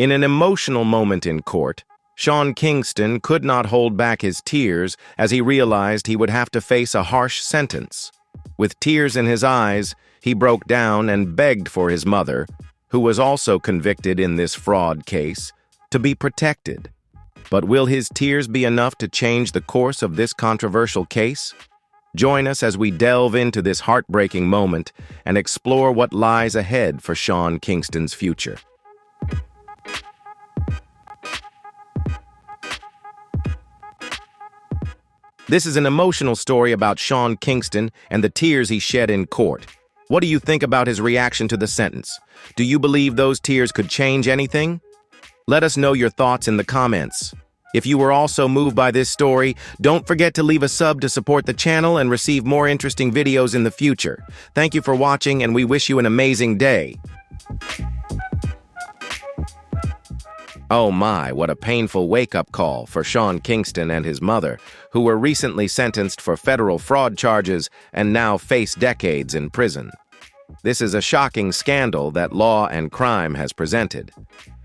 In an emotional moment in court, Sean Kingston could not hold back his tears as he realized he would have to face a harsh sentence. With tears in his eyes, he broke down and begged for his mother, who was also convicted in this fraud case, to be protected. But will his tears be enough to change the course of this controversial case? Join us as we delve into this heartbreaking moment and explore what lies ahead for Sean Kingston's future. This is an emotional story about Sean Kingston and the tears he shed in court. What do you think about his reaction to the sentence? Do you believe those tears could change anything? Let us know your thoughts in the comments. If you were also moved by this story, don't forget to leave a sub to support the channel and receive more interesting videos in the future. Thank you for watching, and we wish you an amazing day. Oh my, what a painful wake-up call for Sean Kingston and his mother, who were recently sentenced for federal fraud charges and now face decades in prison. This is a shocking scandal that Law and Crime has presented.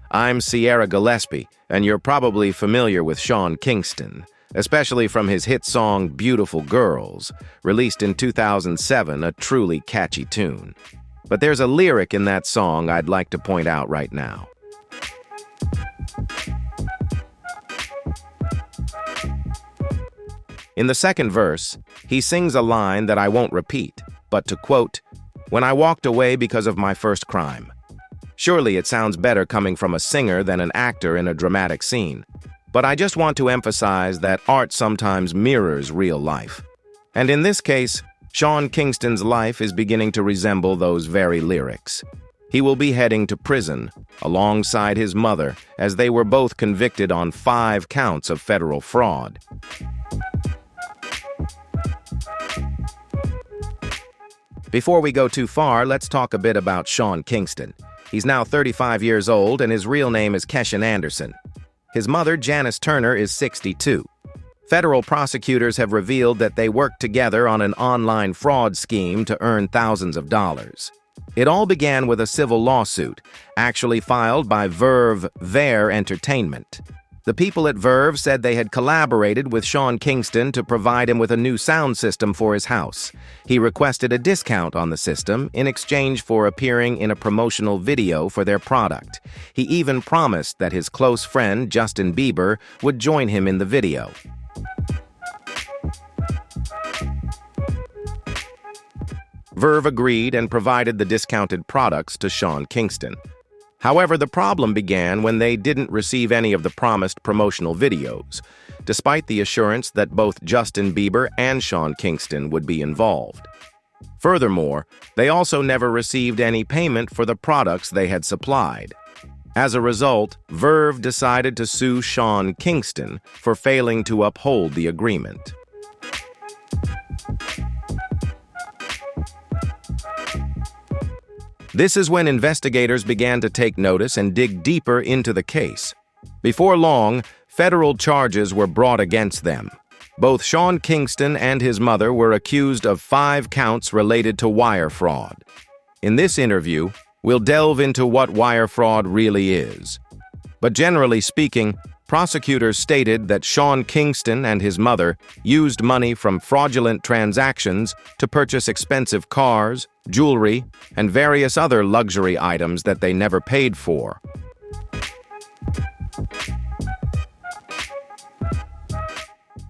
I'm Sierra Gillespie, and you're probably familiar with Sean Kingston, especially from his hit song Beautiful Girls, released in 2007, a truly catchy tune. But there's a lyric in that song I'd like to point out right now. In the second verse, he sings a line that I won't repeat, but to quote, "When I walked away because of my first crime." Surely it sounds better coming from a singer than an actor in a dramatic scene. But I just want to emphasize that art sometimes mirrors real life. And in this case, Sean Kingston's life is beginning to resemble those very lyrics. He will be heading to prison alongside his mother, as they were both convicted on 5 counts of federal fraud. Before we go too far, let's talk a bit about Sean Kingston. He's now 35 years old, and his real name is Keshan Anderson. His mother, Janice Turner, is 62. Federal prosecutors have revealed that they worked together on an online fraud scheme to earn thousands of dollars. It all began with a civil lawsuit, actually filed by Verve Entertainment. The people at Verve said they had collaborated with Sean Kingston to provide him with a new sound system for his house. He requested a discount on the system in exchange for appearing in a promotional video for their product. He even promised that his close friend, Justin Bieber, would join him in the video. Verve agreed and provided the discounted products to Sean Kingston. However, the problem began when they didn't receive any of the promised promotional videos, despite the assurance that both Justin Bieber and Sean Kingston would be involved. Furthermore, they also never received any payment for the products they had supplied. As a result, Verve decided to sue Sean Kingston for failing to uphold the agreement. This is when investigators began to take notice and dig deeper into the case. Before long, federal charges were brought against them. Both Sean Kingston and his mother were accused of 5 counts related to wire fraud. In this interview, we'll delve into what wire fraud really is. But generally speaking, prosecutors stated that Sean Kingston and his mother used money from fraudulent transactions to purchase expensive cars, jewelry, and various other luxury items that they never paid for.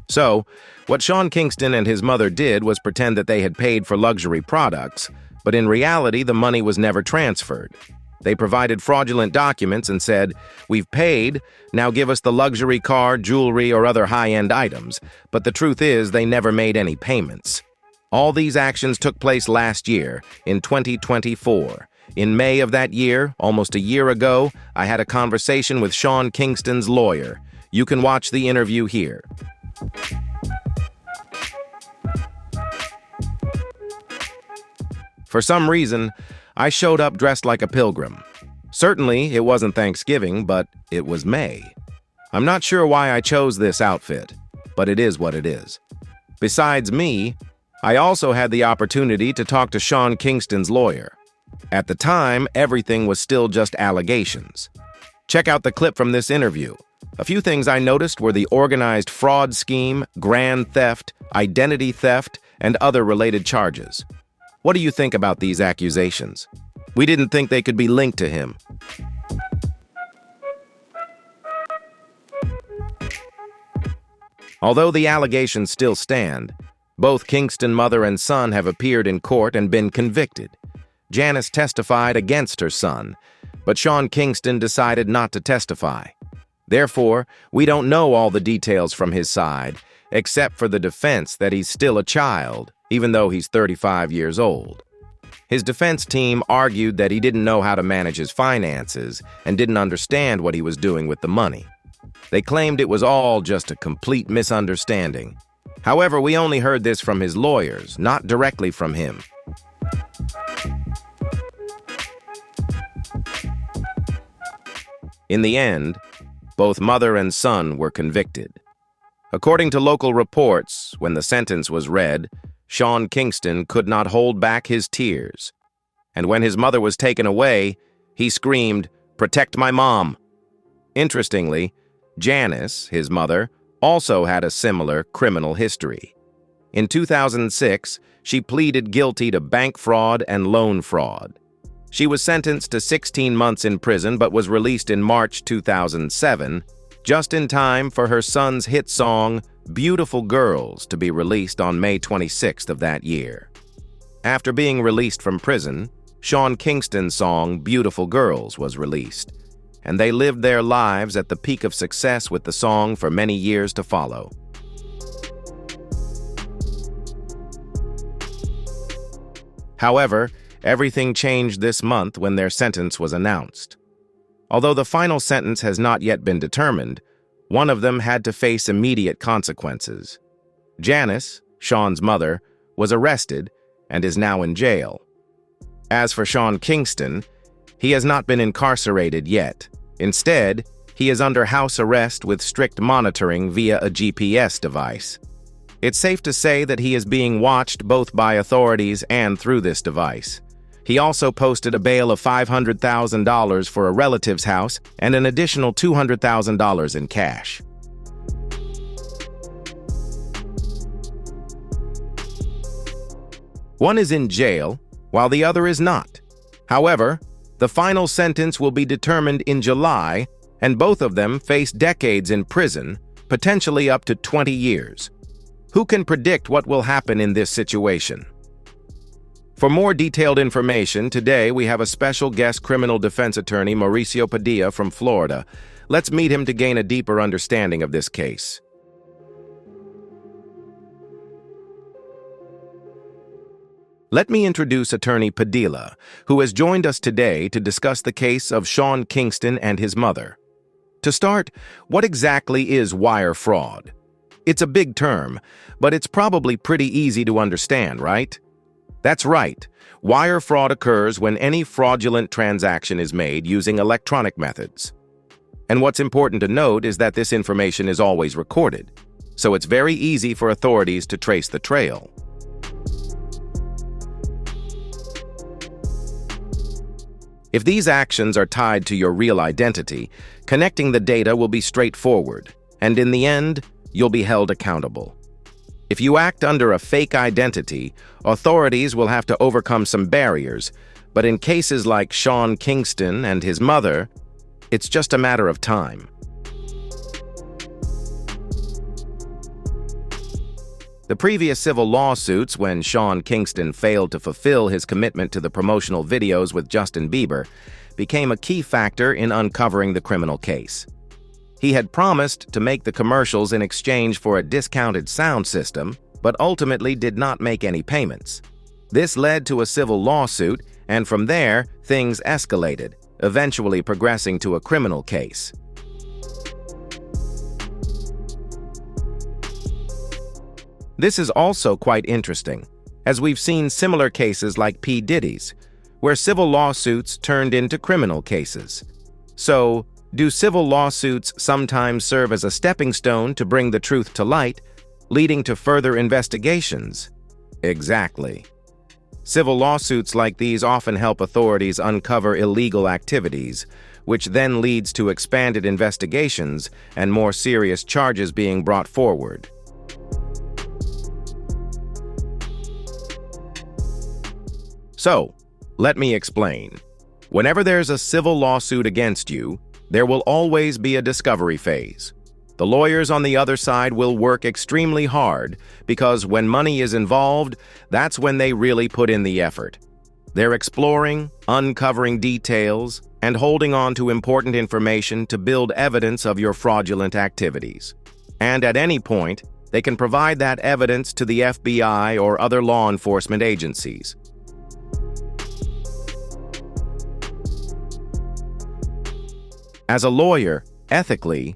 So, what Sean Kingston and his mother did was pretend that they had paid for luxury products, but in reality, the money was never transferred. They provided fraudulent documents and said, "We've paid, now give us the luxury car, jewelry, or other high-end items." But the truth is, they never made any payments. All these actions took place last year, in 2024. In May of that year, almost a year ago, I had a conversation with Sean Kingston's lawyer. You can watch the interview here. For some reason, I showed up dressed like a pilgrim. Certainly, it wasn't Thanksgiving, but it was May. I'm not sure why I chose this outfit, but it is what it is. Besides me, I also had the opportunity to talk to Sean Kingston's lawyer. At the time, everything was still just allegations. Check out the clip from this interview. A few things I noticed were the organized fraud scheme, grand theft, identity theft, and other related charges. What do you think about these accusations? We didn't think they could be linked to him. Although the allegations still stand, both Kingston mother and son have appeared in court and been convicted. Janice testified against her son, but Sean Kingston decided not to testify. Therefore, we don't know all the details from his side, except for the defense that he's still a child, even though he's 35 years old. His defense team argued that he didn't know how to manage his finances and didn't understand what he was doing with the money. They claimed it was all just a complete misunderstanding. However, we only heard this from his lawyers, not directly from him. In the end, both mother and son were convicted. According to local reports, when the sentence was read, Sean Kingston could not hold back his tears. And when his mother was taken away, he screamed, "Protect my mom!" Interestingly, Janice, his mother, also had a similar criminal history. In 2006, she pleaded guilty to bank fraud and loan fraud. She was sentenced to 16 months in prison but was released in March 2007, just in time for her son's hit song, Beautiful Girls, to be released on May 26th of that year. After being released from prison, Sean Kingston's song, Beautiful Girls, was released, and they lived their lives at the peak of success with the song for many years to follow. However, everything changed this month when their sentence was announced. Although the final sentence has not yet been determined, one of them had to face immediate consequences. Janice, Sean's mother, was arrested and is now in jail. As for Sean Kingston, he has not been incarcerated yet. Instead, he is under house arrest with strict monitoring via a GPS device. It's safe to say that he is being watched both by authorities and through this device. He also posted a bail of $500,000 for a relative's house and an additional $200,000 in cash. One is in jail, while the other is not. However, the final sentence will be determined in July, and both of them face decades in prison, potentially up to 20 years. Who can predict what will happen in this situation? For more detailed information, today we have a special guest criminal defense attorney, Mauricio Padilla from Florida. Let's meet him to gain a deeper understanding of this case. Let me introduce Attorney Padilla, who has joined us today to discuss the case of Sean Kingston and his mother. To start, what exactly is wire fraud? It's a big term, but it's probably pretty easy to understand, right? That's right. Wire fraud occurs when any fraudulent transaction is made using electronic methods. And what's important to note is that this information is always recorded, so it's very easy for authorities to trace the trail. If these actions are tied to your real identity, connecting the data will be straightforward, and in the end, you'll be held accountable. If you act under a fake identity, authorities will have to overcome some barriers, but in cases like Sean Kingston and his mother, it's just a matter of time. The previous civil lawsuits, when Sean Kingston failed to fulfill his commitment to the promotional videos with Justin Bieber, became a key factor in uncovering the criminal case. He had promised to make the commercials in exchange for a discounted sound system, but ultimately did not make any payments. This led to a civil lawsuit, and from there, things escalated, eventually progressing to a criminal case. This is also quite interesting, as we've seen similar cases like P. Diddy's, where civil lawsuits turned into criminal cases. So, do civil lawsuits sometimes serve as a stepping stone to bring the truth to light, leading to further investigations? Exactly. Civil lawsuits like these often help authorities uncover illegal activities, which then leads to expanded investigations and more serious charges being brought forward. So, let me explain. Whenever there's a civil lawsuit against you, there will always be a discovery phase. The lawyers on the other side will work extremely hard because when money is involved, that's when they really put in the effort. They're exploring, uncovering details, and holding on to important information to build evidence of your fraudulent activities. And at any point, they can provide that evidence to the FBI or other law enforcement agencies. As a lawyer, ethically,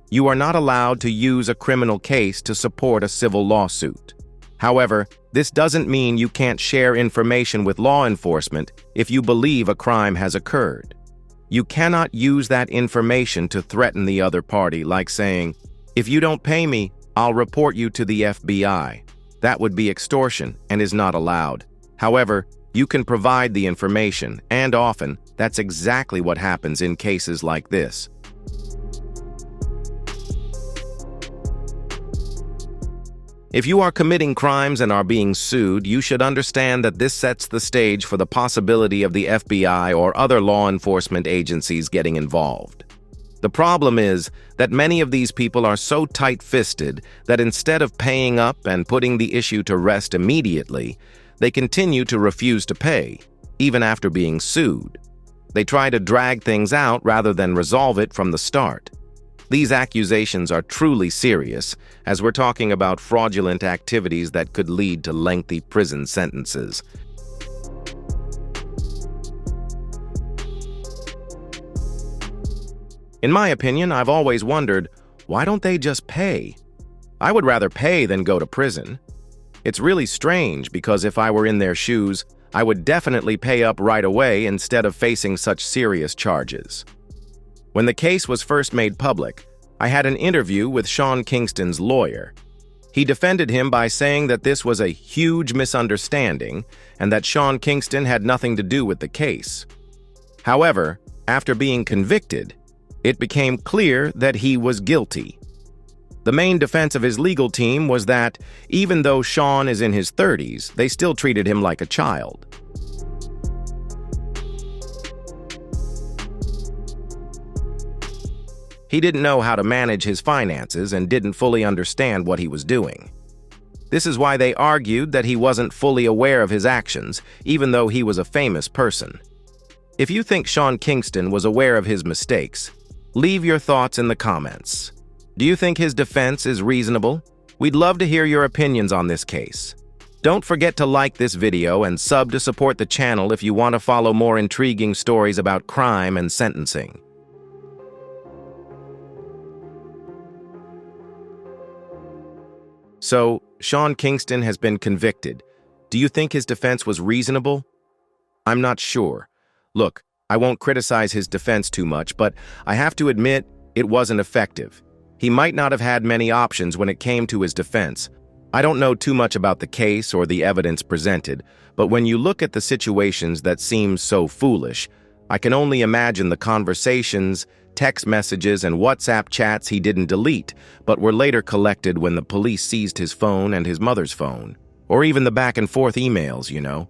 you are not allowed to use a criminal case to support a civil lawsuit. However, this doesn't mean you can't share information with law enforcement if you believe a crime has occurred. You cannot use that information to threaten the other party, like saying, "If you don't pay me, I'll report you to the FBI." That would be extortion and is not allowed. However, you can provide the information, and often, that's exactly what happens in cases like this. If you are committing crimes and are being sued, you should understand that this sets the stage for the possibility of the FBI or other law enforcement agencies getting involved. The problem is that many of these people are so tight-fisted that instead of paying up and putting the issue to rest immediately, they continue to refuse to pay, even after being sued. They try to drag things out rather than resolve it from the start. These accusations are truly serious, as we're talking about fraudulent activities that could lead to lengthy prison sentences. In my opinion, I've always wondered, why don't they just pay? I would rather pay than go to prison. It's really strange because if I were in their shoes, I would definitely pay up right away instead of facing such serious charges. When the case was first made public, I had an interview with Sean Kingston's lawyer. He defended him by saying that this was a huge misunderstanding and that Sean Kingston had nothing to do with the case. However, after being convicted, it became clear that he was guilty. The main defense of his legal team was that, even though Sean is in his 30s, they still treated him like a child. He didn't know how to manage his finances and didn't fully understand what he was doing. This is why they argued that he wasn't fully aware of his actions, even though he was a famous person. If you think Sean Kingston was aware of his mistakes, leave your thoughts in the comments. Do you think his defense is reasonable? We'd love to hear your opinions on this case. Don't forget to like this video and sub to support the channel if you want to follow more intriguing stories about crime and sentencing. So, Sean Kingston has been convicted. Do you think his defense was reasonable? I'm not sure. Look, I won't criticize his defense too much, but I have to admit it wasn't effective. He might not have had many options when it came to his defense. I don't know too much about the case or the evidence presented, but when you look at the situations that seem so foolish, I can only imagine the conversations, text messages, and WhatsApp chats he didn't delete, but were later collected when the police seized his phone and his mother's phone. Or even the back-and-forth emails, you know.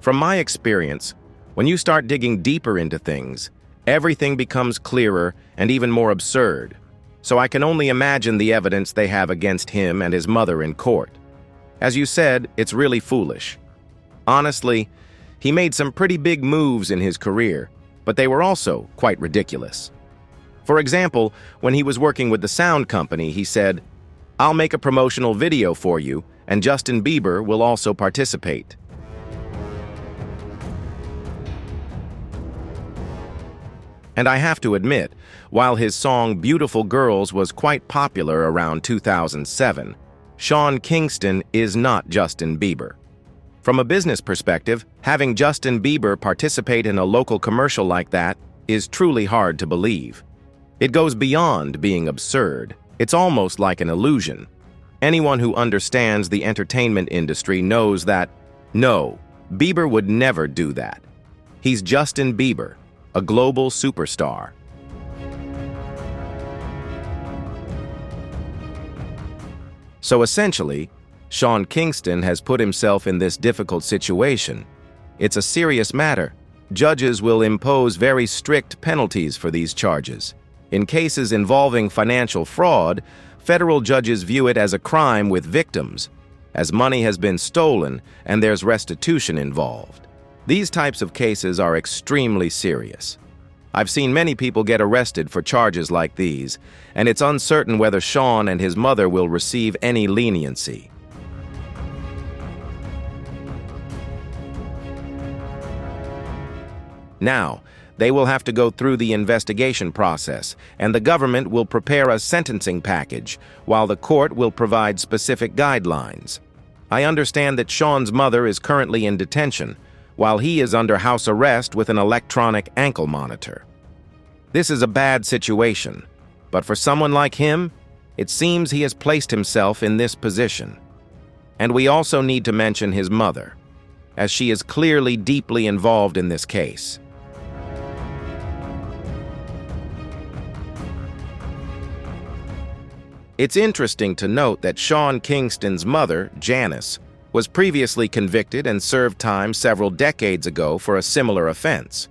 From my experience, when you start digging deeper into things, everything becomes clearer and even more absurd. So I can only imagine the evidence they have against him and his mother in court. As you said, it's really foolish. Honestly, he made some pretty big moves in his career, but they were also quite ridiculous. For example, when he was working with the sound company, he said, "I'll make a promotional video for you, and Justin Bieber will also participate." And I have to admit, while his song Beautiful Girls was quite popular around 2007, Sean Kingston is not Justin Bieber. From a business perspective, having Justin Bieber participate in a local commercial like that is truly hard to believe. It goes beyond being absurd. It's almost like an illusion. Anyone who understands the entertainment industry knows that, no, Bieber would never do that. He's Justin Bieber, a global superstar. So essentially, Sean Kingston has put himself in this difficult situation. It's a serious matter. Judges will impose very strict penalties for these charges. In cases involving financial fraud, federal judges view it as a crime with victims, as money has been stolen and there's restitution involved. These types of cases are extremely serious. I've seen many people get arrested for charges like these, and it's uncertain whether Sean and his mother will receive any leniency. Now, they will have to go through the investigation process, and the government will prepare a sentencing package, while the court will provide specific guidelines. I understand that Sean's mother is currently in detention, while he is under house arrest with an electronic ankle monitor. This is a bad situation, but for someone like him, it seems he has placed himself in this position. And we also need to mention his mother, as she is clearly deeply involved in this case. It's interesting to note that Sean Kingston's mother, Janice, was previously convicted and served time several decades ago for a similar offense.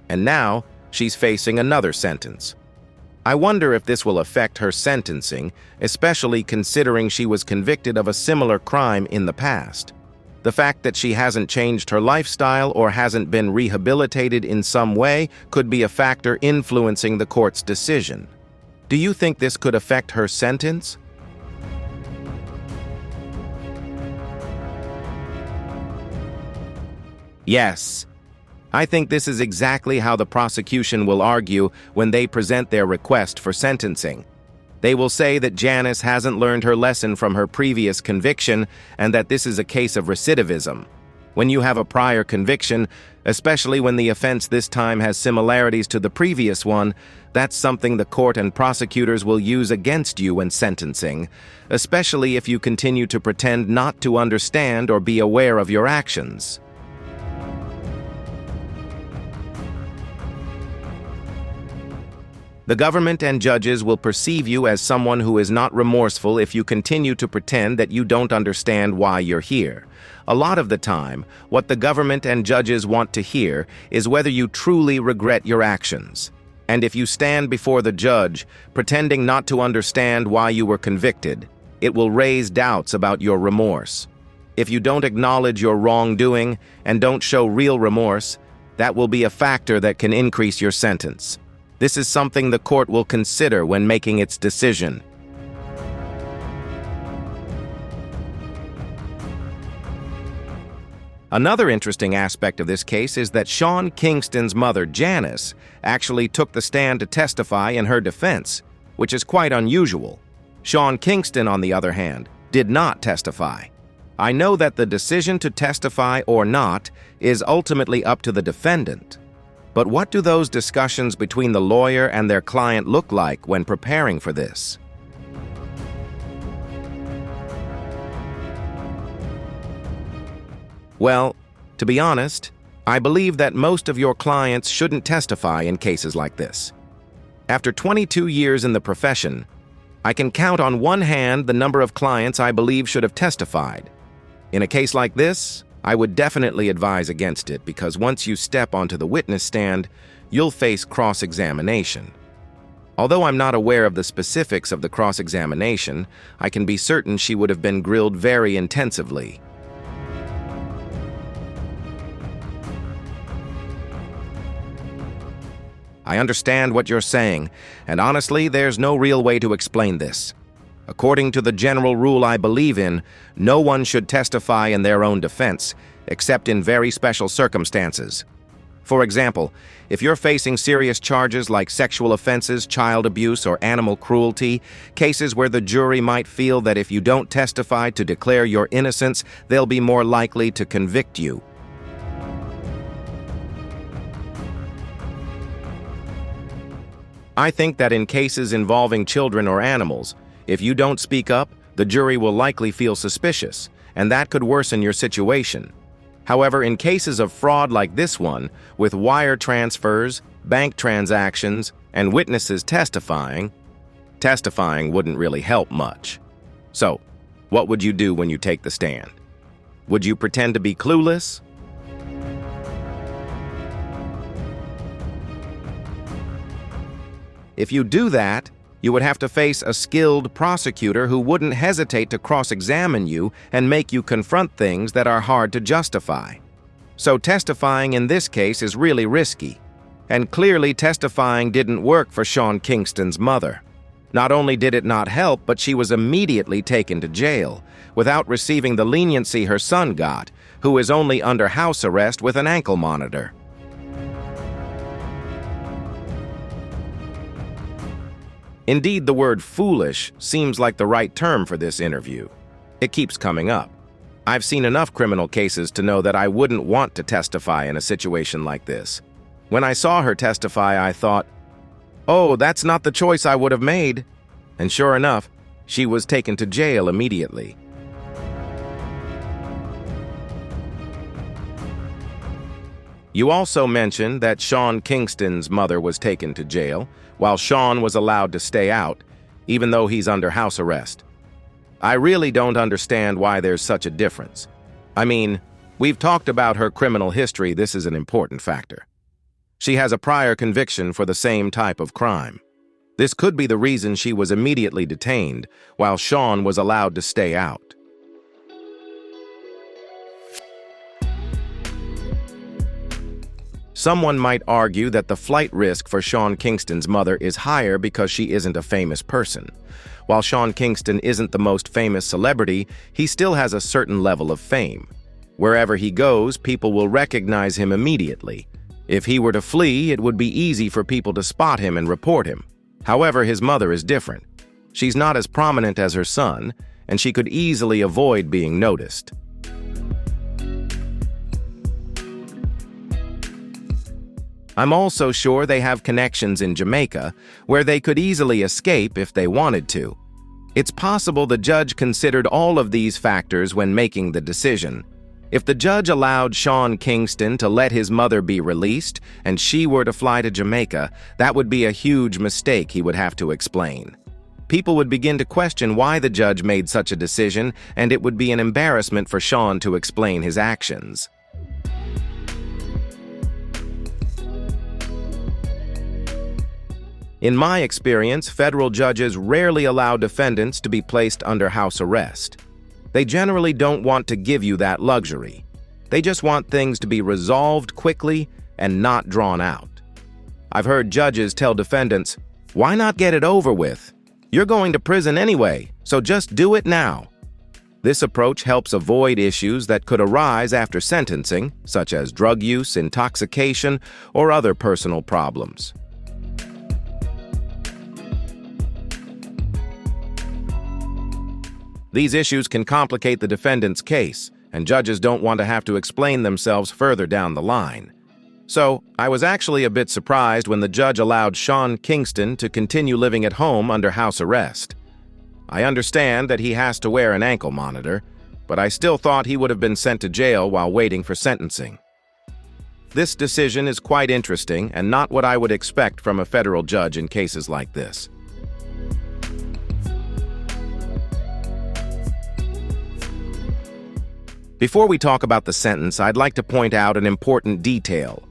And now, she's facing another sentence. I wonder if this will affect her sentencing, especially considering she was convicted of a similar crime in the past. The fact that she hasn't changed her lifestyle or hasn't been rehabilitated in some way could be a factor influencing the court's decision. Do you think this could affect her sentence? Yes. I think this is exactly how the prosecution will argue when they present their request for sentencing. They will say that Janice hasn't learned her lesson from her previous conviction and that this is a case of recidivism. When you have a prior conviction, especially when the offense this time has similarities to the previous one, that's something the court and prosecutors will use against you when sentencing, especially if you continue to pretend not to understand or be aware of your actions. The government and judges will perceive you as someone who is not remorseful if you continue to pretend that you don't understand why you're here. A lot of the time, what the government and judges want to hear is whether you truly regret your actions. And if you stand before the judge, pretending not to understand why you were convicted, it will raise doubts about your remorse. If you don't acknowledge your wrongdoing and don't show real remorse, that will be a factor that can increase your sentence. This is something the court will consider when making its decision. Another interesting aspect of this case is that Sean Kingston's mother, Janice, actually took the stand to testify in her defense, which is quite unusual. Sean Kingston, on the other hand, did not testify. I know that the decision to testify or not is ultimately up to the defendant. But what do those discussions between the lawyer and their client look like when preparing for this? Well, to be honest, I believe that most of your clients shouldn't testify in cases like this. After 22 years in the profession, I can count on one hand the number of clients I believe should have testified. In a case like this, I would definitely advise against it because once you step onto the witness stand, you'll face cross-examination. Although I'm not aware of the specifics of the cross-examination, I can be certain she would have been grilled very intensively. I understand what you're saying, and honestly, there's no real way to explain this. According to the general rule I believe in, no one should testify in their own defense, except in very special circumstances. For example, if you're facing serious charges like sexual offenses, child abuse, or animal cruelty, cases where the jury might feel that if you don't testify to declare your innocence, they'll be more likely to convict you. I think that in cases involving children or animals, if you don't speak up, the jury will likely feel suspicious, and that could worsen your situation. However, in cases of fraud like this one, with wire transfers, bank transactions, and witnesses testifying wouldn't really help much. So, what would you do when you take the stand? Would you pretend to be clueless? If you do that, you would have to face a skilled prosecutor who wouldn't hesitate to cross-examine you and make you confront things that are hard to justify. So testifying in this case is really risky. And clearly testifying didn't work for Sean Kingston's mother. Not only did it not help, but she was immediately taken to jail without receiving the leniency her son got, who is only under house arrest with an ankle monitor. Indeed, the word foolish seems like the right term for this interview. It keeps coming up. I've seen enough criminal cases to know that I wouldn't want to testify in a situation like this. When I saw her testify, I thought, oh, that's not the choice I would have made. And sure enough, she was taken to jail immediately. You also mentioned that Sean Kingston's mother was taken to jail, while Sean was allowed to stay out, even though he's under house arrest. I really don't understand why there's such a difference. I mean, we've talked about her criminal history. This is an important factor. She has a prior conviction for the same type of crime. This could be the reason she was immediately detained, while Sean was allowed to stay out. Someone might argue that the flight risk for Sean Kingston's mother is higher because she isn't a famous person. While Sean Kingston isn't the most famous celebrity, he still has a certain level of fame. Wherever he goes, people will recognize him immediately. If he were to flee, it would be easy for people to spot him and report him. However, his mother is different. She's not as prominent as her son, and she could easily avoid being noticed. I'm also sure they have connections in Jamaica, where they could easily escape if they wanted to. It's possible the judge considered all of these factors when making the decision. If the judge allowed Sean Kingston to let his mother be released and she were to fly to Jamaica, that would be a huge mistake he would have to explain. People would begin to question why the judge made such a decision, and it would be an embarrassment for Sean to explain his actions. In my experience, federal judges rarely allow defendants to be placed under house arrest. They generally don't want to give you that luxury. They just want things to be resolved quickly and not drawn out. I've heard judges tell defendants, "Why not get it over with? You're going to prison anyway, so just do it now." This approach helps avoid issues that could arise after sentencing, such as drug use, intoxication, or other personal problems. These issues can complicate the defendant's case, and judges don't want to have to explain themselves further down the line. So, I was actually a bit surprised when the judge allowed Sean Kingston to continue living at home under house arrest. I understand that he has to wear an ankle monitor, but I still thought he would have been sent to jail while waiting for sentencing. This decision is quite interesting and not what I would expect from a federal judge in cases like this. Before we talk about the sentence, I'd like to point out an important detail.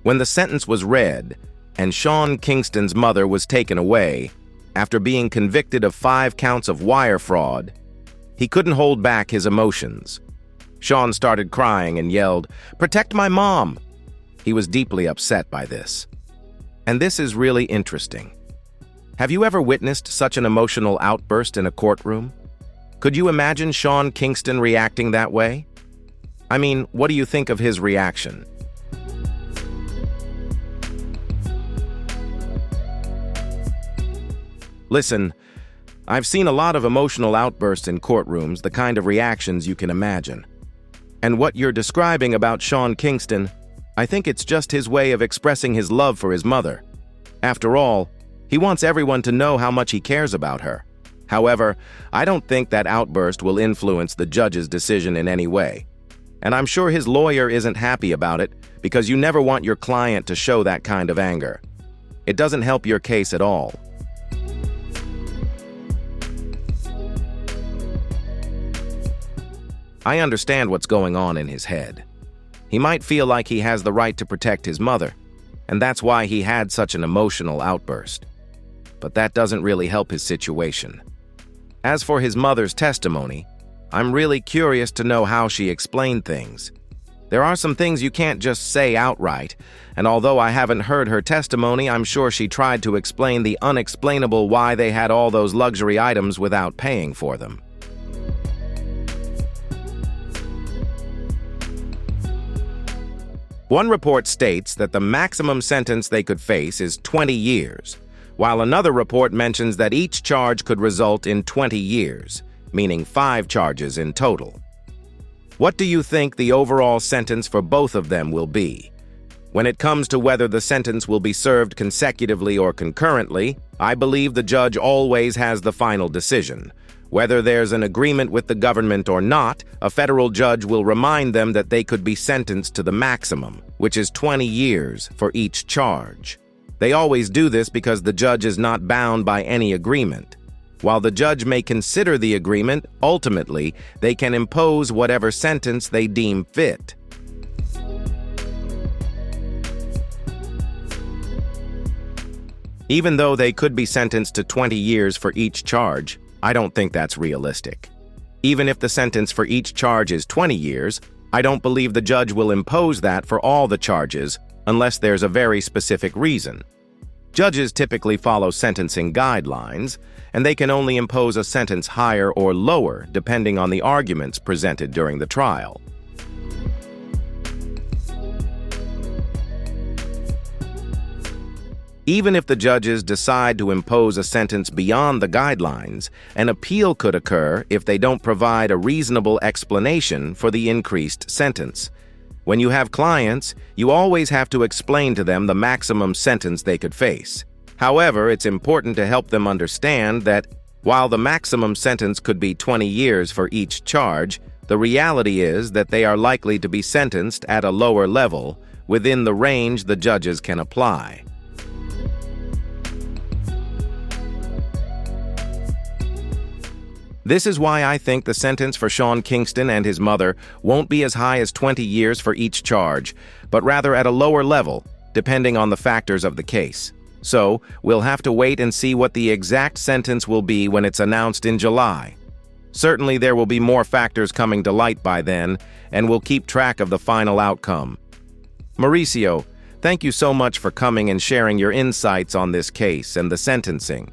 When the sentence was read, and Sean Kingston's mother was taken away, after being convicted of 5 counts of wire fraud, he couldn't hold back his emotions. Sean started crying and yelled, "Protect my mom!" He was deeply upset by this. And this is really interesting. Have you ever witnessed such an emotional outburst in a courtroom? Could you imagine Sean Kingston reacting that way? I mean, what do you think of his reaction? Listen, I've seen a lot of emotional outbursts in courtrooms, the kind of reactions you can imagine. And what you're describing about Sean Kingston, I think it's just his way of expressing his love for his mother. After all, he wants everyone to know how much he cares about her. However, I don't think that outburst will influence the judge's decision in any way. And I'm sure his lawyer isn't happy about it because you never want your client to show that kind of anger. It doesn't help your case at all. I understand what's going on in his head. He might feel like he has the right to protect his mother, and that's why he had such an emotional outburst. But that doesn't really help his situation. As for his mother's testimony, I'm really curious to know how she explained things. There are some things you can't just say outright, and although I haven't heard her testimony, I'm sure she tried to explain the unexplainable why they had all those luxury items without paying for them. One report states that the maximum sentence they could face is 20 years, while another report mentions that each charge could result in 20 years, meaning 5 charges in total. What do you think the overall sentence for both of them will be? When it comes to whether the sentence will be served consecutively or concurrently, I believe the judge always has the final decision. Whether there's an agreement with the government or not, a federal judge will remind them that they could be sentenced to the maximum, which is 20 years for each charge. They always do this because the judge is not bound by any agreement. While the judge may consider the agreement, ultimately, they can impose whatever sentence they deem fit. Even though they could be sentenced to 20 years for each charge, I don't think that's realistic. Even if the sentence for each charge is 20 years, I don't believe the judge will impose that for all the charges unless there's a very specific reason. Judges typically follow sentencing guidelines, and they can only impose a sentence higher or lower depending on the arguments presented during the trial. Even if the judges decide to impose a sentence beyond the guidelines, an appeal could occur if they don't provide a reasonable explanation for the increased sentence. When you have clients, you always have to explain to them the maximum sentence they could face. However, it's important to help them understand that while the maximum sentence could be 20 years for each charge, the reality is that they are likely to be sentenced at a lower level within the range the judges can apply. This is why I think the sentence for Sean Kingston and his mother won't be as high as 20 years for each charge, but rather at a lower level, depending on the factors of the case. So, we'll have to wait and see what the exact sentence will be when it's announced in July. Certainly there will be more factors coming to light by then, and we'll keep track of the final outcome. Mauricio, thank you so much for coming and sharing your insights on this case and the sentencing.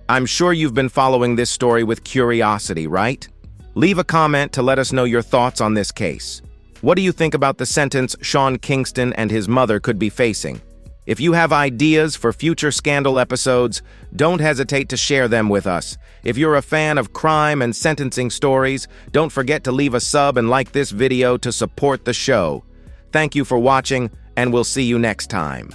I'm sure you've been following this story with curiosity, right? Leave a comment to let us know your thoughts on this case. What do you think about the sentence Sean Kingston and his mother could be facing? If you have ideas for future scandal episodes, don't hesitate to share them with us. If you're a fan of crime and sentencing stories, don't forget to leave a sub and like this video to support the show. Thank you for watching, and we'll see you next time.